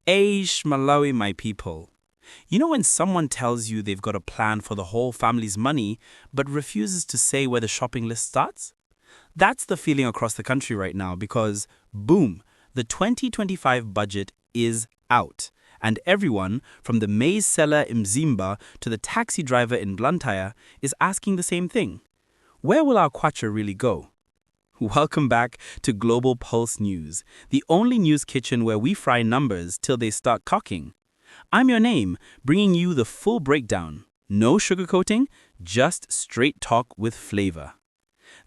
Aish, Malawi, my people. You know when someone tells you they've got a plan for the whole family's money, but refuses to say where the shopping list starts? That's the feeling across the country right now because, boom, the 2025 budget is out. And everyone, from the maize seller in Mzimba to the taxi driver in Blantyre, is asking the same thing. Where will our kwacha really go? Welcome back to Global Pulse News, the only news kitchen where we fry numbers till they start cocking. I'm your name, bringing you the full breakdown. No sugarcoating, just straight talk with flavor.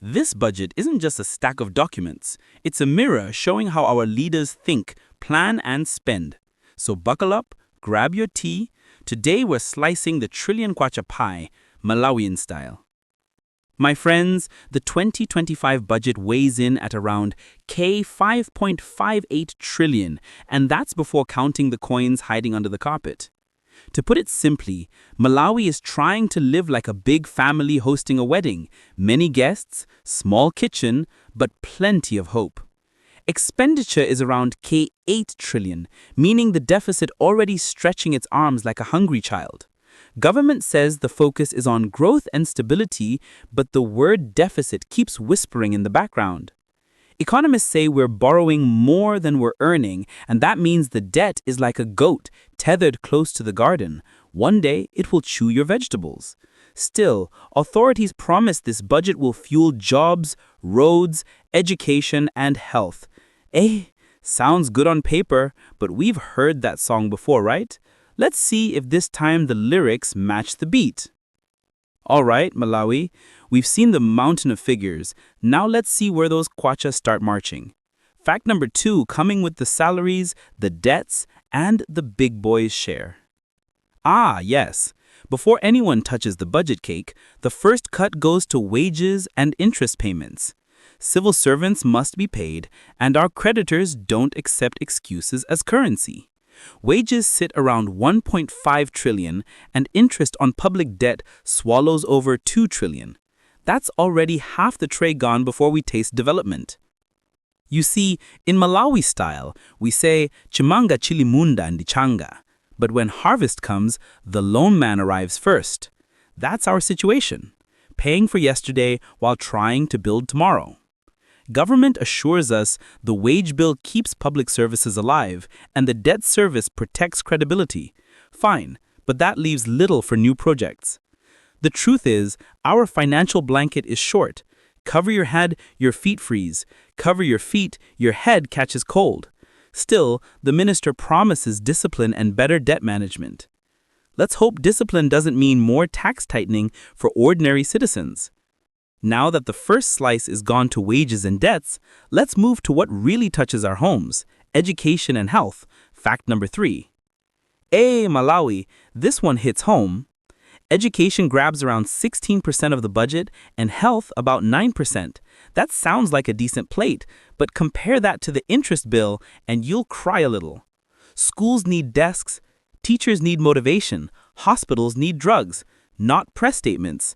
This budget isn't just a stack of documents. It's a mirror showing how our leaders think, plan, and spend. So buckle up, grab your tea. Today we're slicing the trillion-kwacha pie, Malawian style. My friends, the 2025 budget weighs in at around K5.58 trillion, and that's before counting the coins hiding under the carpet. To put it simply, Malawi is trying to live like a big family hosting a wedding. Many guests, small kitchen, but plenty of hope. Expenditure is around K8 trillion, meaning the deficit already stretching its arms like a hungry child. Government says the focus is on growth and stability, but the word deficit keeps whispering in the background. Economists say we're borrowing more than we're earning, and that means the debt is like a goat tethered close to the garden. One day, it will chew your vegetables. Still, authorities promise this budget will fuel jobs, roads, education, and health. Sounds good on paper, but we've heard that song before, right? Let's see if this time the lyrics match the beat. All right, Malawi, we've seen the mountain of figures. Now let's see where those kwachas start marching. Fact number 2, coming with the salaries, the debts, and the big boys' share. Ah, yes. Before anyone touches the budget cake, the first cut goes to wages and interest payments. Civil servants must be paid, and our creditors don't accept excuses as currency. Wages sit around 1.5 trillion, and interest on public debt swallows over 2 trillion. That's already half the tray gone before we taste development. You see, in Malawi style, we say chimanga chilimunda ndichanga, but when harvest comes, the lone man arrives first. That's our situation, paying for yesterday while trying to build tomorrow. Government assures us the wage bill keeps public services alive and the debt service protects credibility. Fine, but that leaves little for new projects. The truth is, our financial blanket is short. Cover your head, your feet freeze. Cover your feet, your head catches cold. Still, the minister promises discipline and better debt management. Let's hope discipline doesn't mean more tax tightening for ordinary citizens. Now that the first slice is gone to wages and debts, let's move to what really touches our homes, education and health. Fact number 3. Malawi, this one hits home. Education grabs around 16% of the budget and health about 9%. That sounds like a decent plate, but compare that to the interest bill and you'll cry a little. Schools need desks, teachers need motivation, hospitals need drugs, not press statements.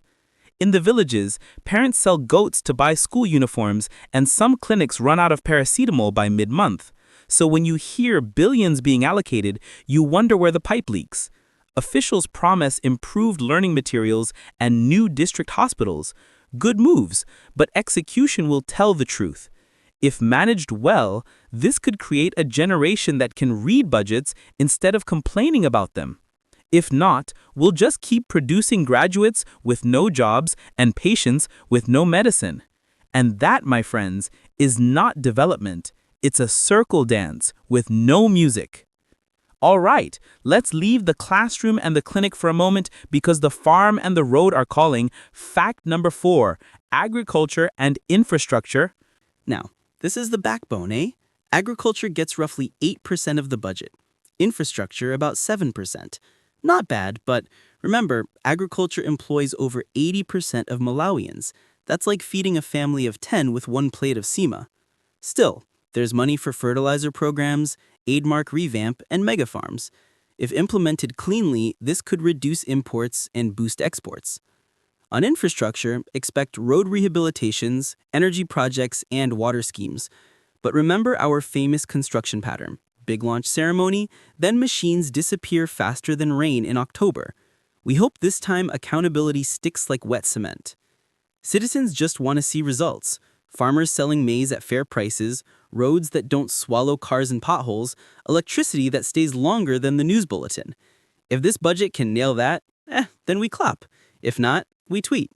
In the villages, parents sell goats to buy school uniforms, and some clinics run out of paracetamol by mid-month. So when you hear billions being allocated, you wonder where the pipe leaks. Officials promise improved learning materials and new district hospitals. Good moves, but execution will tell the truth. If managed well, this could create a generation that can read budgets instead of complaining about them. If not, we'll just keep producing graduates with no jobs and patients with no medicine. And that, my friends, is not development. It's a circle dance with no music. All right, let's leave the classroom and the clinic for a moment because the farm and the road are calling. Fact number 4, agriculture and infrastructure. Now, this is the backbone, eh? Agriculture gets roughly 8% of the budget. Infrastructure about 7%. Not bad, but remember, agriculture employs over 80% of Malawians. That's like feeding a family of 10 with one plate of sima. Still, there's money for fertilizer programs, aid-mark revamp, and megafarms. If implemented cleanly, this could reduce imports and boost exports. On infrastructure, expect road rehabilitations, energy projects, and water schemes. But remember our famous construction pattern. big launch ceremony, then machines disappear faster than rain in October. We hope this time accountability sticks like wet cement. Citizens just want to see results. Farmers selling maize at fair prices, roads that don't swallow cars in potholes, electricity that stays longer than the news bulletin. If this budget can nail that, then we clap. If not, we tweet.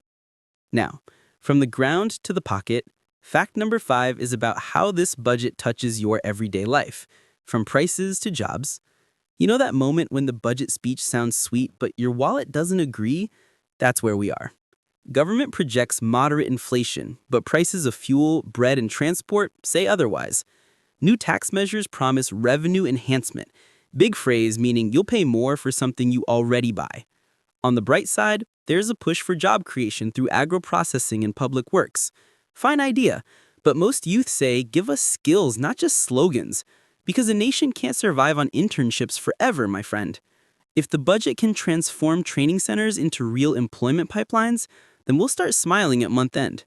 Now, from the ground to the pocket, fact number 5 is about how this budget touches your everyday life, from prices to jobs. You know that moment when the budget speech sounds sweet, but your wallet doesn't agree? That's where we are. Government projects moderate inflation, but prices of fuel, bread, and transport say otherwise. New tax measures promise revenue enhancement. Big phrase meaning you'll pay more for something you already buy. On the bright side, there's a push for job creation through agro-processing and public works. Fine idea, but most youth say give us skills, not just slogans. Because a nation can't survive on internships forever, my friend. If the budget can transform training centers into real employment pipelines, then we'll start smiling at month end.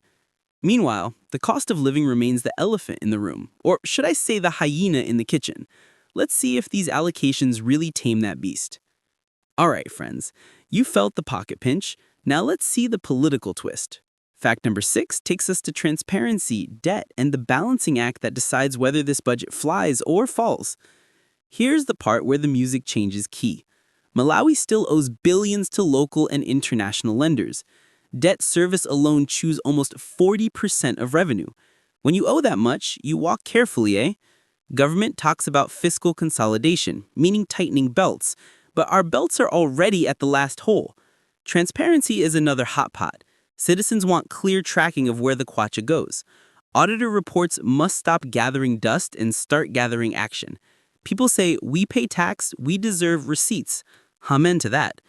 Meanwhile, the cost of living remains the elephant in the room, or should I say the hyena in the kitchen. Let's see if these allocations really tame that beast. All right, friends, you felt the pocket pinch. Now let's see the political twist. Fact number 6 takes us to transparency, debt, and the balancing act that decides whether this budget flies or falls. Here's the part where the music changes key. Malawi still owes billions to local and international lenders. Debt service alone chews almost 40% of revenue. When you owe that much, you walk carefully, eh? Government talks about fiscal consolidation, meaning tightening belts, but our belts are already at the last hole. Transparency is another hot pot. Citizens want clear tracking of where the kwacha goes. Auditor reports must stop gathering dust and start gathering action. People say, we pay tax, we deserve receipts. Amen to that.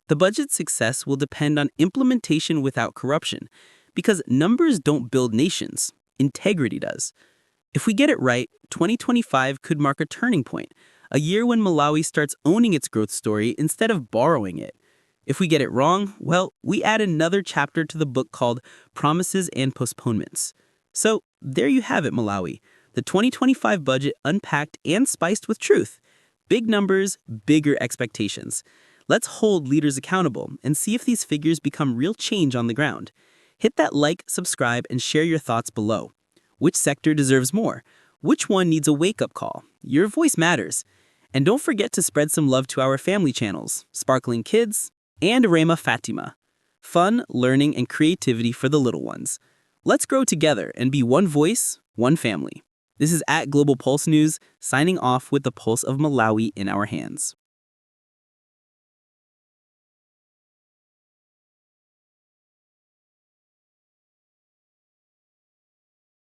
The budget's success will depend on implementation without corruption, because numbers don't build nations, integrity does. If we get it right, 2025 could mark a turning point, a year when Malawi starts owning its growth story instead of borrowing it. If we get it wrong, well, we add another chapter to the book called Promises and Postponements. So there you have it, Malawi, the 2025 budget unpacked and spiced with truth. Big numbers, bigger expectations. Let's hold leaders accountable and see if these figures become real change on the ground. Hit that like, subscribe, and share your thoughts below. Which sector deserves more? Which one needs a wake-up call? Your voice matters. And don't forget to spread some love to our family channels, Sparkling Kids and Raymafatima. Fun, learning, and creativity for the little ones. Let's grow together and be one voice, one family. This is @Global Pulse News, signing off with the pulse of Malawi in our hands.